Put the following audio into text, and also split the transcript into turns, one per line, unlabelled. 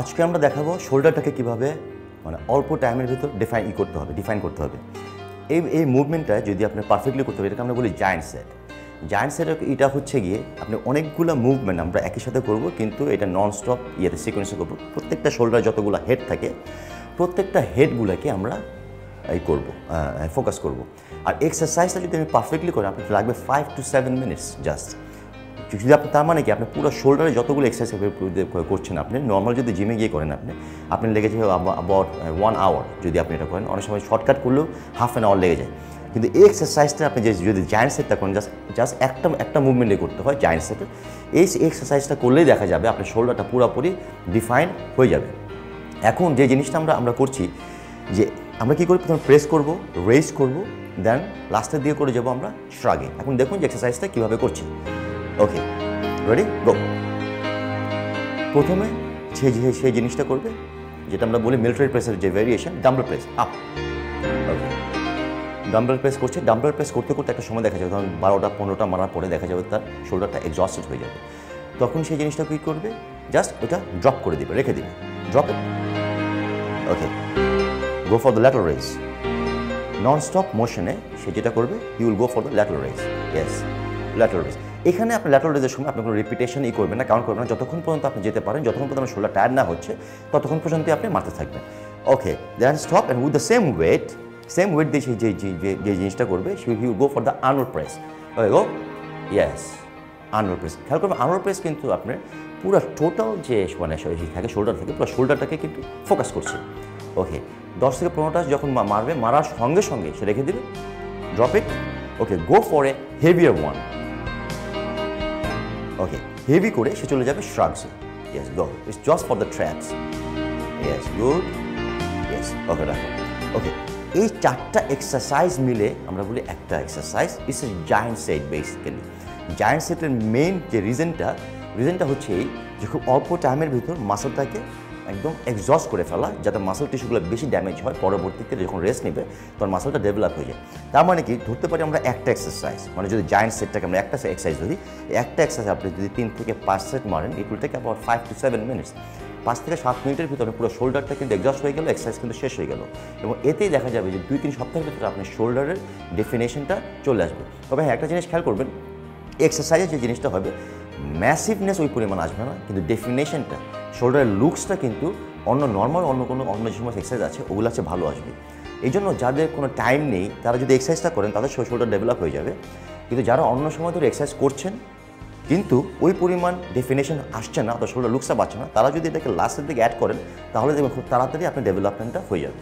আজকে আমরা দেখাবো শোল্ডারটাকে কীভাবে মানে অল্প টাইমের ভিতর ডিফাইন করতে হবে। এই মুভমেন্টটা যদি আপনি পারফেক্টলি করতে হবে, এটাকে আমরা বলি জায়ান্ট সেট। জায়ান্ট সেট এটা হচ্ছে গিয়ে আপনি অনেকগুলো মুভমেন্ট আমরা একই সাথে করব, কিন্তু এটা নন স্টপ সিকোয়েন্সে করবো। প্রত্যেকটা শোল্ডার যতগুলো হেড থাকে, প্রত্যেকটা হেডগুলোকে আমরা ফোকাস করব। আর এক্সারসাইজটা যদি আমি পারফেক্টলি করি, আপনার লাগবে 5 to 7 মিনিটস জাস্ট। যদি আপনি তার মানে কি আপনি পুরো শোল্ডারে যতগুলো এক্সারসাইজ করছেন, আপনি নর্মাল যদি জিমে গিয়ে করেন আপনি লেগে যাবে অ্যাবাউট 1 আওয়ার। যদি আপনি এটা করেন, অনেক সময় শর্টকাট করলেও হাফ অ্যান আওয়ার লেগে যায়। কিন্তু এই এক্সারসাইজটা আপনি যদি জায়ান্ট সেটটা করেন, জাস্ট একটা মুভমেন্টে করতে হয় জায়ান্ট সেটের। এই এক্সারসাইজটা করলেই দেখা যাবে আপনার শোল্ডারটা পুরোপুরি ডিফাইন হয়ে যাবে। এখন যে জিনিসটা আমরা করছি, যে আমরা কী করি, প্রথমে প্রেস করব, রেজ করব, দেন লাস্টের দিয়ে করে যাবো আমরা শ্রাগে। এখন দেখুন যে এক্সারসাইজটা কীভাবে করছি। ওকে, রেডি, গো। প্রথমে সেই জিনিসটা করবে যেটা আমরা বলি মিলিটারি প্রেসের যে ভেরিয়েশন, ডাম্বেল প্রেস আপ। ওকে, ডাম্বেল প্রেস করছে। ডাম্বেল প্রেস করতে করতে একটা সময় দেখা যাবে, ধরুন 12টা-15টা মারার পরে দেখা যাবে তার শোল্ডারটা এক্সস্টেড হয়ে যাবে। তখন সেই জিনিসটা কী করবে, জাস্ট ওটা ড্রপ করে দিবে, রেখে দিবে, drop it. Okay, go for the lateral raise. Non stop মোশনে সে যেটা করবে, you will go for the lateral raise. Yes, lateral raise. এখানে আপনি ল্যাটারাল রেজের সময় আপনি কোনো রিপিটেশনই করবেন না, কাউন্ট করবেন না। যতক্ষণ পর্যন্ত আপনি যেতে পারেন, যতক্ষণ পর্যন্ত আপনার শোল্ডার টায়ার না হচ্ছে, ততক্ষণ পর্যন্ত আপনি মারতে থাকবেন। Okay, then stop and with the same weight দিয়ে সেই যে জিনিসটা করবে, you go for the armour press. Okay, go. Yes, armour press. খেয়াল করবেন, আর্মর প্রেস কিন্তু আপনার পুরো টোটাল যে মানে থাকে শোল্ডার থেকে, পুরো শোল্ডারটাকে কিন্তু ফোকাস করছে। ওকে, 10 থেকে 15টা যখন মারবে, মারার সঙ্গে সঙ্গে সে রেখে দেবে, drop it. Okay, go for a heavier one. Okay, heavy করে সে চলে যাবে শ্রাগসে। Yes, go, it's just for the traps. Yes, good. Yes, okay, রাখো। ওকে, এই 4টা এক্সারসাইজ মিলে আমরা বলি একটা exercise. It's a giant set basically. Giant সেটের মেইন যে রিজনটা হচ্ছে এই যে খুব অল্প টাইমের ভিতর মাসলটাকে একদম এক্সস্ট করে ফেলা, যাতে মাসল টিস্যুগুলো বেশি ড্যামেজ হয়, পরবর্তীতে যখন রেস্ট নেবে তখন মাসলটা ডেভেলপ হয়ে যায়। তার মানে কি, ধরতে পারি আমরা একটা এক্সারসাইজ, মানে যদি জায়ান্ট সেটটাকে আমরা একটা এক্সারসাইজ ধরি, একটা এক্সারসাইজ আপনি যদি 3 থেকে 5 সেট মারেন, it will take about 5 to 7 minutes. 5 থেকে 7 মিনিটের ভিতরে পুরো শোল্ডারটা কিন্তু এক্সস্ট হয়ে গেল, এক্সারসাইজ কিন্তু শেষ হয়ে গেল। এবং এতেই দেখা যাবে যে 2-3 সপ্তাহের ভিতরে আপনার শোল্ডারের ডেফিনেশনটা চলে আসবে। তবে হ্যাঁ, একটা জিনিস খেয়াল করবেন, এক্সারসাইজে যে জিনিসটা হবে, ম্যাসিভনেস ওই পরিমাণ আসবে না, কিন্তু ডেফিনেশনটা, শোল্ডারের লুকসটা কিন্তু অন্য যে সমস্ত এক্সারসাইজ আছে ওগুলো আছে ভালো আসবে। এই জন্য যাদের কোনো টাইম নেই, তারা যদি এক্সারসাইজটা করেন, তাদের শোল্ডার ডেভেলপ হয়ে যাবে। কিন্তু যারা অন্য সময় ধরে এক্সারসাইজ করছেন কিন্তু ওই পরিমাণ ডেফিনেশন আসছে না, অথবা শোল্ডার লুকসটা পাচ্ছে না, তারা যদি এটাকে লাস্টের দিকে অ্যাড করেন, তাহলে দেখবেন খুব তাড়াতাড়ি আপনার ডেভেলপমেন্টটা হয়ে যাবে।